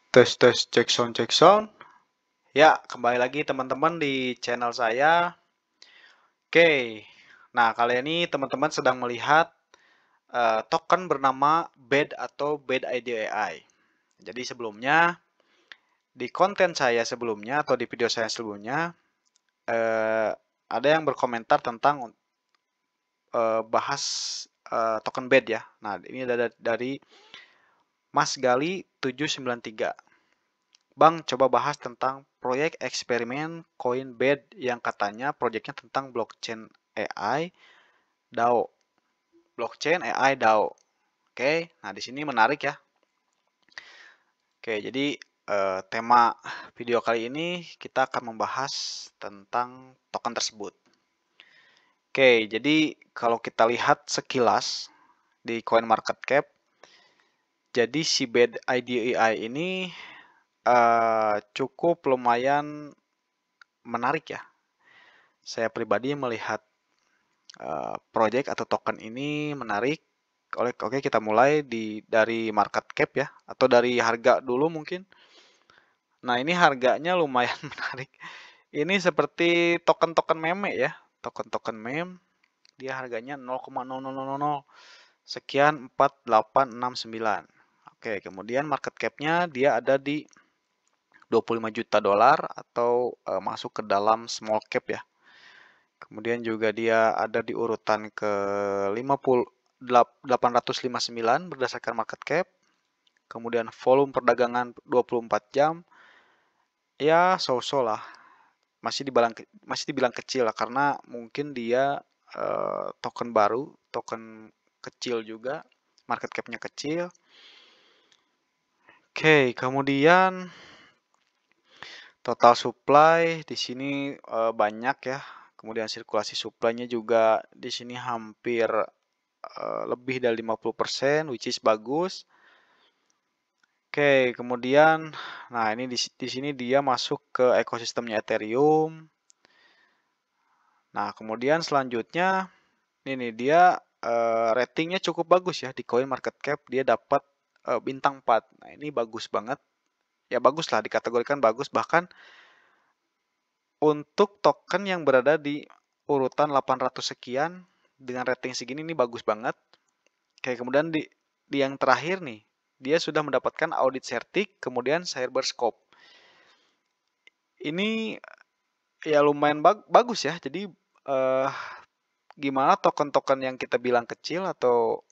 Tes tes cek sound. Ya, kembali lagi teman-teman di channel saya. Oke. Nah, kali ini teman-teman sedang melihat token bernama BED atau BED ID AI. Jadi sebelumnya di konten saya sebelumnya atau di video saya sebelumnya ada yang berkomentar tentang bahas token BED ya. Nah, ini ada dari Mas Gali 793. Bang, coba bahas tentang proyek eksperimen koin BED yang katanya proyeknya tentang blockchain AI DAO. Blockchain AI DAO. Oke, nah di sini menarik ya. Oke, jadi tema video kali ini kita akan membahas tentang token tersebut. Oke, jadi kalau kita lihat sekilas di CoinMarketCap, jadi si BED IDEI ini cukup lumayan menarik ya. Saya pribadi melihat project atau token ini menarik. Oke, kita mulai dari market cap ya, atau dari harga dulu mungkin. Nah, ini harganya lumayan menarik. Ini seperti token-token meme ya, token-token meme. Dia harganya 0,0000 sekian 4869. Oke, kemudian market cap-nya dia ada di 25 juta dolar atau masuk ke dalam small cap ya. Kemudian juga dia ada di urutan ke 859 berdasarkan market cap. Kemudian volume perdagangan 24 jam. Ya, so-so lah. Masih dibilang kecil lah karena mungkin dia token baru, token kecil juga, market cap-nya kecil. Oke, kemudian total supply di sini banyak ya. Kemudian sirkulasi supply-nya juga di sini hampir lebih dari 50%, which is bagus. Oke, kemudian, nah ini di sini dia masuk ke ekosistemnya Ethereum. Nah, kemudian selanjutnya, ini dia ratingnya cukup bagus ya di CoinMarketCap. Dia dapat bintang 4. Nah, ini bagus banget. Ya bagus lah, dikategorikan bagus. Bahkan untuk token yang berada di urutan 800 sekian dengan rating segini ini bagus banget. Oke, kemudian di yang terakhir nih, dia sudah mendapatkan audit Certik, kemudian Cyberscope. Ini ya lumayan bagus ya. Jadi gimana token-token yang kita bilang kecil atau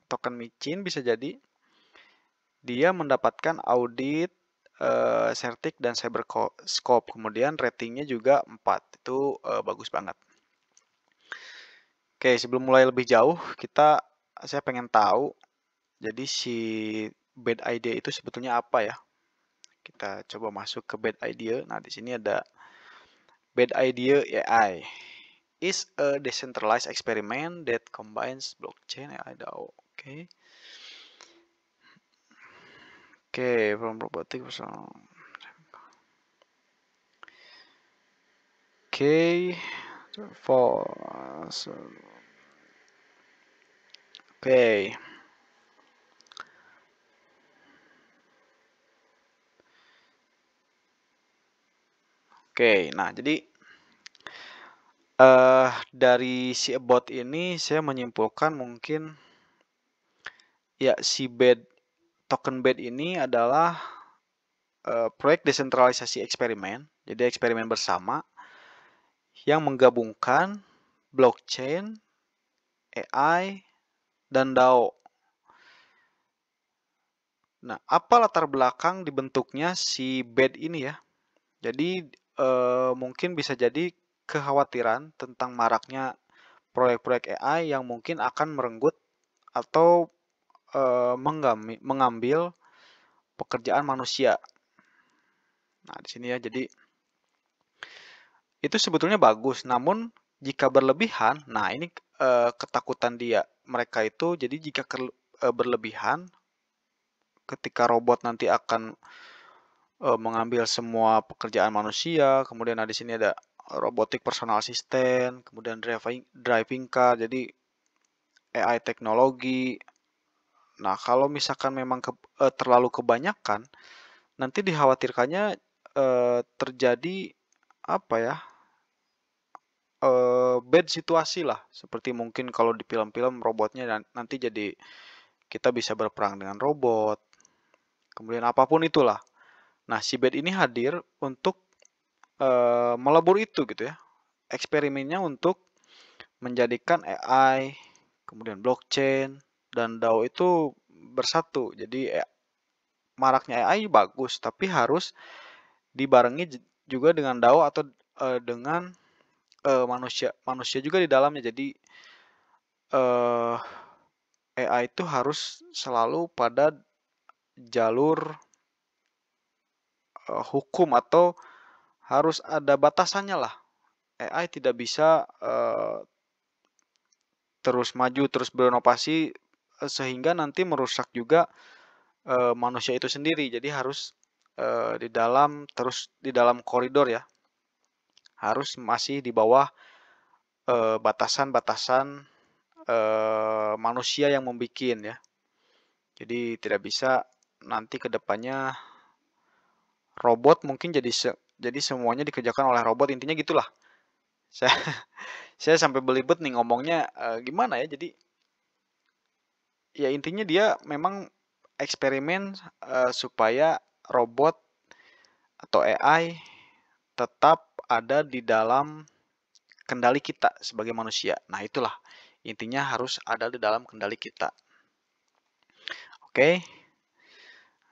token micin bisa jadi dia mendapatkan audit Certik dan Cyberscope. Kemudian ratingnya juga 4. Itu bagus banget. Oke, sebelum mulai lebih jauh, saya pengen tahu jadi si bad idea itu sebetulnya apa ya? Kita coba masuk ke bad idea. Nah, di sini ada bad idea AI is a decentralized experiment that combines blockchain AI DAO. Oke. Oke, from robotic personal. Oke, for oke. Oke, nah jadi dari si bot ini saya menyimpulkan mungkin ya si token BED ini adalah proyek desentralisasi eksperimen, jadi eksperimen bersama yang menggabungkan blockchain, AI, dan DAO. Nah, apa latar belakang dibentuknya si BED ini ya? Jadi mungkin bisa jadi kekhawatiran tentang maraknya proyek-proyek AI yang mungkin akan merenggut atau mengambil pekerjaan manusia. Nah, di sini ya, jadi itu sebetulnya bagus. Namun jika berlebihan, nah ini ketakutan mereka itu. Jadi jika berlebihan, ketika robot nanti akan mengambil semua pekerjaan manusia. Kemudian di sini ada robotic personal assistant, kemudian driving car, jadi AI teknologi. Nah, kalau misalkan memang terlalu kebanyakan, nanti dikhawatirkannya terjadi apa ya, bad situasi lah, seperti mungkin kalau di film-film robotnya nanti jadi kita bisa berperang dengan robot, kemudian apapun itulah. Nah, si bed ini hadir untuk melebur itu gitu ya. Eksperimennya untuk menjadikan AI, kemudian blockchain, dan DAO itu bersatu. Jadi maraknya AI bagus, tapi harus dibarengi juga dengan DAO atau dengan manusia juga di dalamnya. Jadi AI itu harus selalu pada jalur hukum atau harus ada batasannya lah. AI tidak bisa terus maju, terus berinovasi sehingga nanti merusak juga manusia itu sendiri. Jadi harus terus di dalam koridor ya. Harus masih di bawah batasan-batasan manusia yang membuat ya. Jadi tidak bisa nanti ke depannya robot mungkin jadi semuanya dikerjakan oleh robot, intinya gitulah. Saya saya sampai belibet nih ngomongnya gimana ya. Jadi ya intinya dia memang eksperimen supaya robot atau AI tetap ada di dalam kendali kita sebagai manusia. Nah, itulah intinya harus ada di dalam kendali kita. Oke.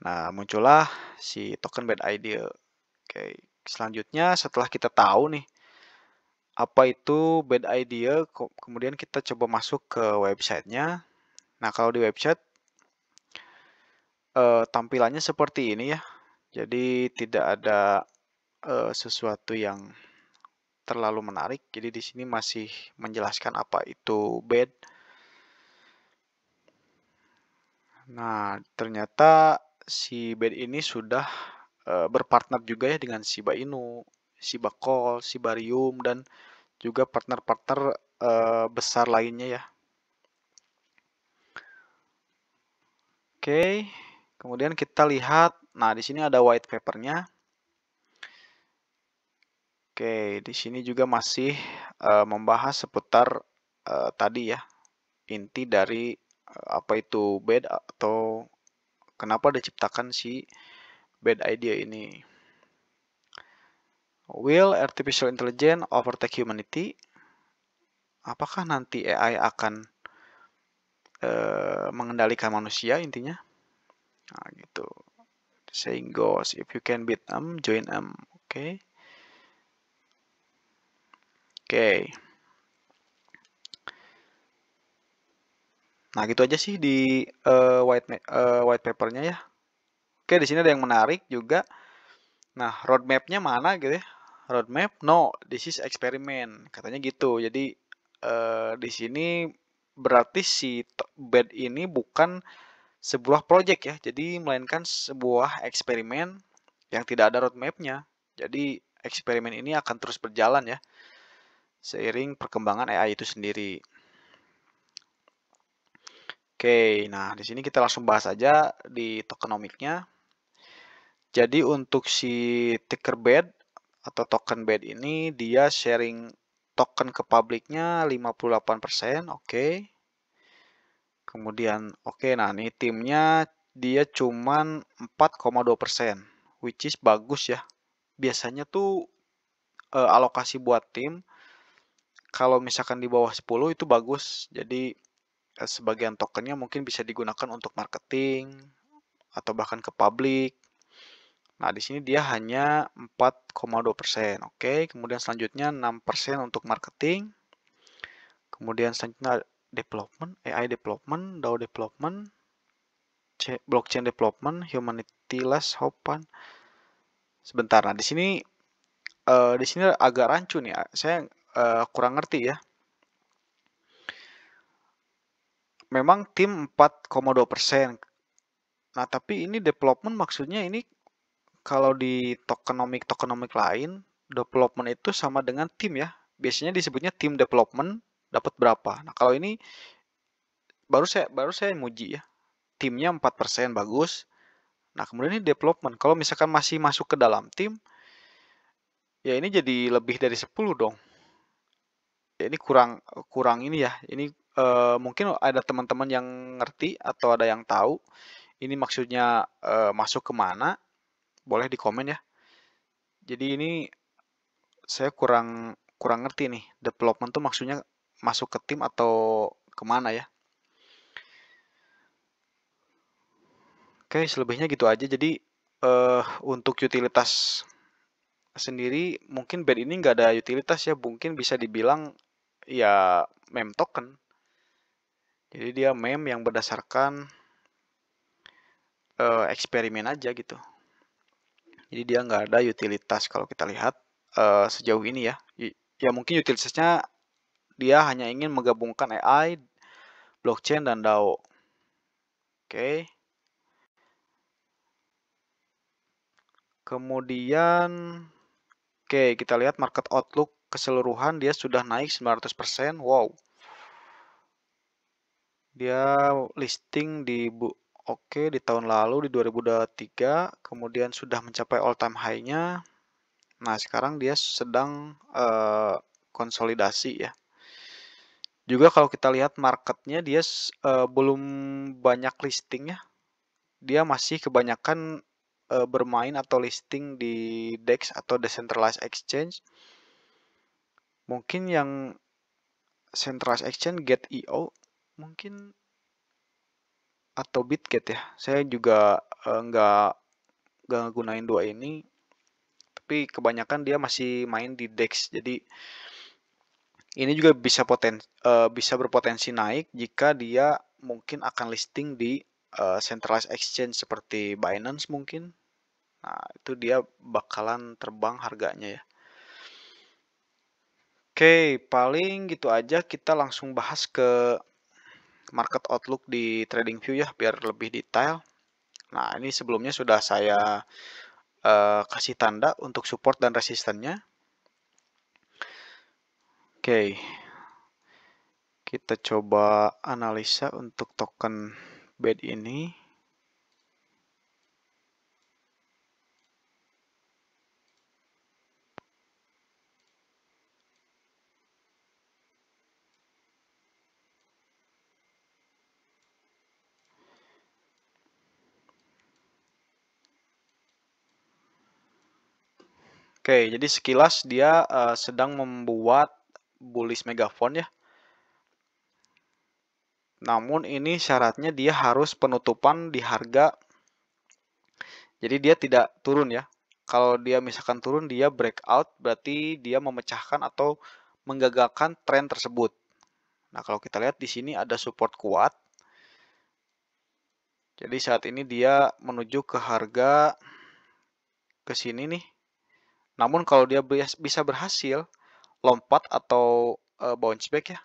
Nah, muncullah si token bad idea. Oke, selanjutnya setelah kita tahu nih apa itu bad idea, kemudian kita coba masuk ke websitenya. Nah, kalau di website tampilannya seperti ini ya. Jadi tidak ada sesuatu yang terlalu menarik. Jadi di sini masih menjelaskan apa itu bad. Nah, ternyata si bad ini sudah berpartner juga ya dengan Shiba Inu, Shiba Coal, Shibarium, dan juga partner-partner besar lainnya ya. Oke, kemudian kita lihat, nah di sini ada white papernya. Oke, di sini juga masih membahas seputar tadi ya, inti dari apa itu bad atau kenapa diciptakan si bad idea ini. Will artificial intelligence overtake humanity? Apakah nanti AI akan mengendalikan manusia intinya? Nah, gitu. Saying goes, if you can beat them, join them. Oke. Oke. Nah, gitu aja sih di white papernya ya. Oke, di sini ada yang menarik juga. Nah, roadmap-nya mana gitu ya? Roadmap, no, this is experiment. Katanya gitu. Jadi di sini berarti si bed ini bukan sebuah project ya. Jadi melainkan sebuah eksperimen yang tidak ada roadmap-nya. Jadi eksperimen ini akan terus berjalan ya, seiring perkembangan AI itu sendiri. Oke, nah di sini kita langsung bahas aja di tokenomics-nya. Jadi untuk si Tinkerbell atau token bed ini dia sharing token ke publiknya 58%, oke. Kemudian oke, nah ini timnya dia cuman 4,2%, which is bagus ya. Biasanya tuh alokasi buat tim kalau misalkan di bawah 10 itu bagus. Jadi sebagian tokennya mungkin bisa digunakan untuk marketing atau bahkan ke publik. Nah, di sini dia hanya 4,2%. Oke, kemudian selanjutnya 6% untuk marketing. Kemudian selanjutnya development, AI development, DAO development, blockchain development, humanity-less hope. Sebentar, nah di sini agak rancu nih. Saya kurang ngerti ya. Memang tim 4,2%. Nah, tapi ini development maksudnya ini kalau di tokenomic lain, development itu sama dengan tim ya. Biasanya disebutnya tim development dapat berapa. Nah, kalau ini baru saya muji ya. Timnya 4% bagus. Nah, kemudian ini development. Kalau misalkan masih masuk ke dalam tim, ya ini jadi lebih dari 10 dong. Ya ini kurang kurang ini ya. Ini mungkin ada teman-teman yang ngerti atau ada yang tahu ini maksudnya masuk ke mana, boleh di komen ya. Jadi ini saya kurang kurang ngerti nih, development tuh maksudnya masuk ke tim atau kemana ya. Oke, selebihnya gitu aja. Jadi untuk utilitas sendiri mungkin bed ini nggak ada utilitas ya, mungkin bisa dibilang ya meme token. Jadi dia meme yang berdasarkan eksperimen aja gitu. Jadi dia nggak ada utilitas kalau kita lihat sejauh ini ya. Ya mungkin utilitasnya dia hanya ingin menggabungkan AI, blockchain, dan DAO. Oke. Kemudian, oke, kita lihat market outlook keseluruhan dia sudah naik 900%. Wow. Dia listing di tahun lalu di 2023, kemudian sudah mencapai all time high-nya. Nah, sekarang dia sedang konsolidasi ya. Juga kalau kita lihat marketnya dia belum banyak listing ya. Dia masih kebanyakan bermain atau listing di DEX atau Decentralized Exchange. Mungkin yang Centralized Exchange Gate.io mungkin atau Bitget ya. Saya juga nggak gunain dua ini, tapi kebanyakan dia masih main di DEX. Jadi ini juga bisa berpotensi naik jika dia mungkin akan listing di centralized exchange seperti Binance mungkin. Nah, itu dia bakalan terbang harganya ya. Oke, paling gitu aja. Kita langsung bahas ke market outlook di TradingView ya, biar lebih detail. Nah, ini sebelumnya sudah saya kasih tanda untuk support dan resistannya. Oke, kita coba analisa untuk token BED ini. Oke, jadi sekilas dia sedang membuat bullish megaphone ya. Namun ini syaratnya dia harus penutupan di harga. Jadi dia tidak turun ya. Kalau dia misalkan turun, dia breakout, berarti dia memecahkan atau menggagalkan tren tersebut. Nah, kalau kita lihat di sini ada support kuat. Jadi saat ini dia menuju ke harga ke sini nih. Namun kalau dia bisa berhasil lompat atau bounce back ya,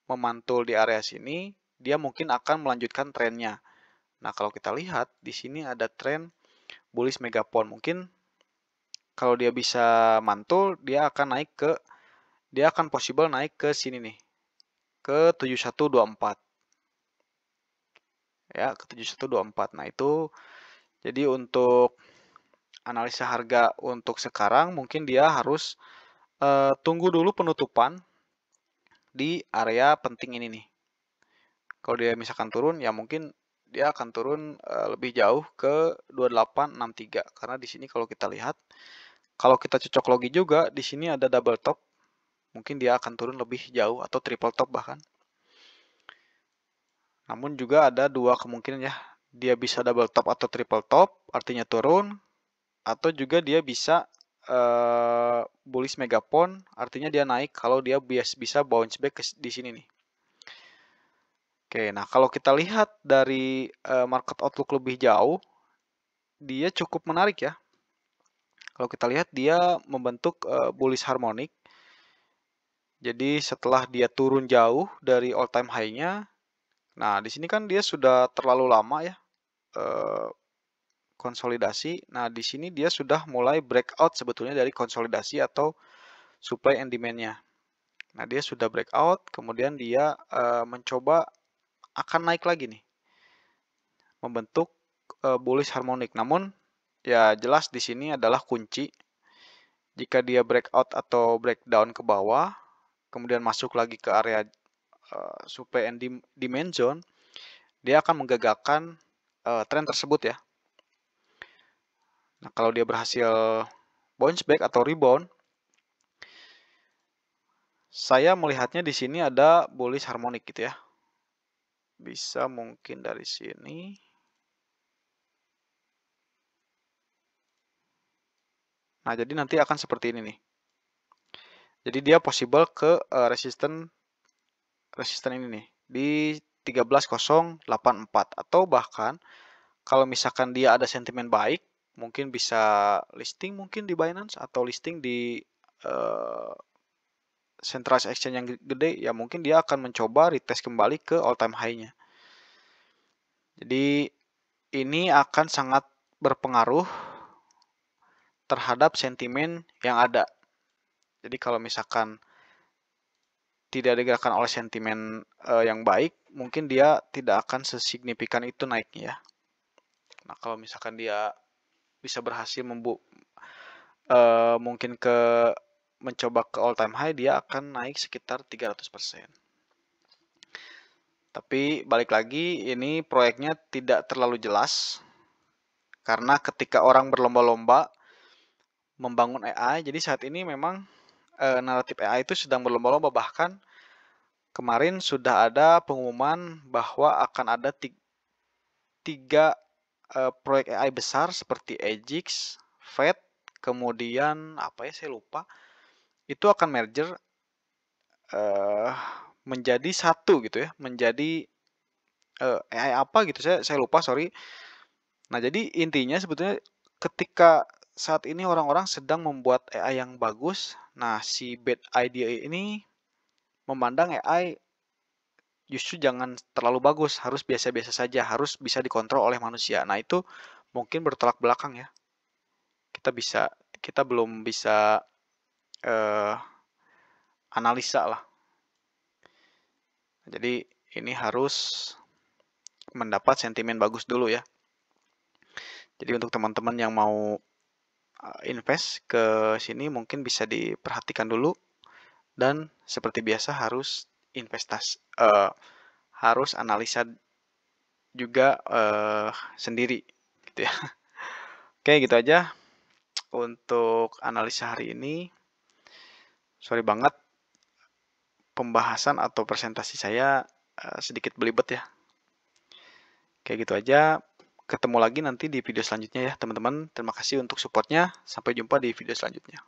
memantul di area sini, dia mungkin akan melanjutkan trennya. Nah, kalau kita lihat di sini ada tren bullish megaphone. Mungkin kalau dia bisa mantul, dia akan possible naik ke sini nih, ke 7124. Ya, ke 7124. Nah, itu jadi untuk analisa harga untuk sekarang mungkin dia harus tunggu dulu penutupan di area penting ini nih. Kalau dia misalkan turun, ya mungkin dia akan turun lebih jauh ke 2863. Karena di sini kalau kita lihat, kalau kita cocok logi juga, di sini ada double top. Mungkin dia akan turun lebih jauh atau triple top bahkan. Namun juga ada dua kemungkinan ya. Dia bisa double top atau triple top, artinya turun. Atau juga dia bisa bullish megaphone, artinya dia naik kalau dia bisa bounce back di sini nih. Oke, nah kalau kita lihat dari market outlook lebih jauh, dia cukup menarik ya. Kalau kita lihat dia membentuk bullish harmonic. Jadi setelah dia turun jauh dari all time high-nya, nah di sini kan dia sudah terlalu lama ya konsolidasi. Nah di sini dia sudah mulai breakout sebetulnya dari konsolidasi atau supply and demand-nya. Nah dia sudah breakout, kemudian dia mencoba akan naik lagi nih, membentuk bullish harmonic. Namun ya jelas di sini adalah kunci. Jika dia breakout atau breakdown ke bawah, kemudian masuk lagi ke area supply and demand zone, dia akan menggagalkan tren tersebut ya. Nah, kalau dia berhasil bounce back atau rebound, saya melihatnya di sini ada bullish harmonic gitu ya. Bisa mungkin dari sini. Nah, jadi nanti akan seperti ini nih. Jadi dia possible ke resisten ini nih di 13.084, atau bahkan kalau misalkan dia ada sentimen baik, mungkin bisa listing mungkin di Binance atau listing di centralized exchange yang gede, ya mungkin dia akan mencoba retest kembali ke all time high-nya. Jadi ini akan sangat berpengaruh terhadap sentimen yang ada. Jadi kalau misalkan tidak digerakkan oleh sentimen yang baik, mungkin dia tidak akan sesignifikan itu naiknya ya. Nah, kalau misalkan dia bisa berhasil mungkin mencoba ke all time high, dia akan naik sekitar 300%. Tapi balik lagi, ini proyeknya tidak terlalu jelas karena ketika orang berlomba-lomba membangun AI, jadi saat ini memang naratif AI itu sedang berlomba-lomba. Bahkan kemarin sudah ada pengumuman bahwa akan ada tiga proyek AI besar seperti Agix, Fed, kemudian apa ya saya lupa, itu akan merger menjadi satu gitu ya, menjadi AI apa gitu, saya lupa, sorry. Nah, jadi intinya sebetulnya ketika saat ini orang-orang sedang membuat AI yang bagus, nah si bad idea ini memandang AI justru jangan terlalu bagus, harus biasa-biasa saja, harus bisa dikontrol oleh manusia. Nah, itu mungkin bertolak belakang ya. Kita belum bisa analisa lah. Jadi ini harus mendapat sentimen bagus dulu ya. Jadi untuk teman-teman yang mau invest ke sini mungkin bisa diperhatikan dulu, dan seperti biasa harus harus analisa juga sendiri gitu ya. Oke, gitu aja untuk analisa hari ini. Sorry banget pembahasan atau presentasi saya sedikit belibet ya. Kayak gitu aja. Ketemu lagi nanti di video selanjutnya ya teman-teman. Terima kasih untuk supportnya. Sampai jumpa di video selanjutnya.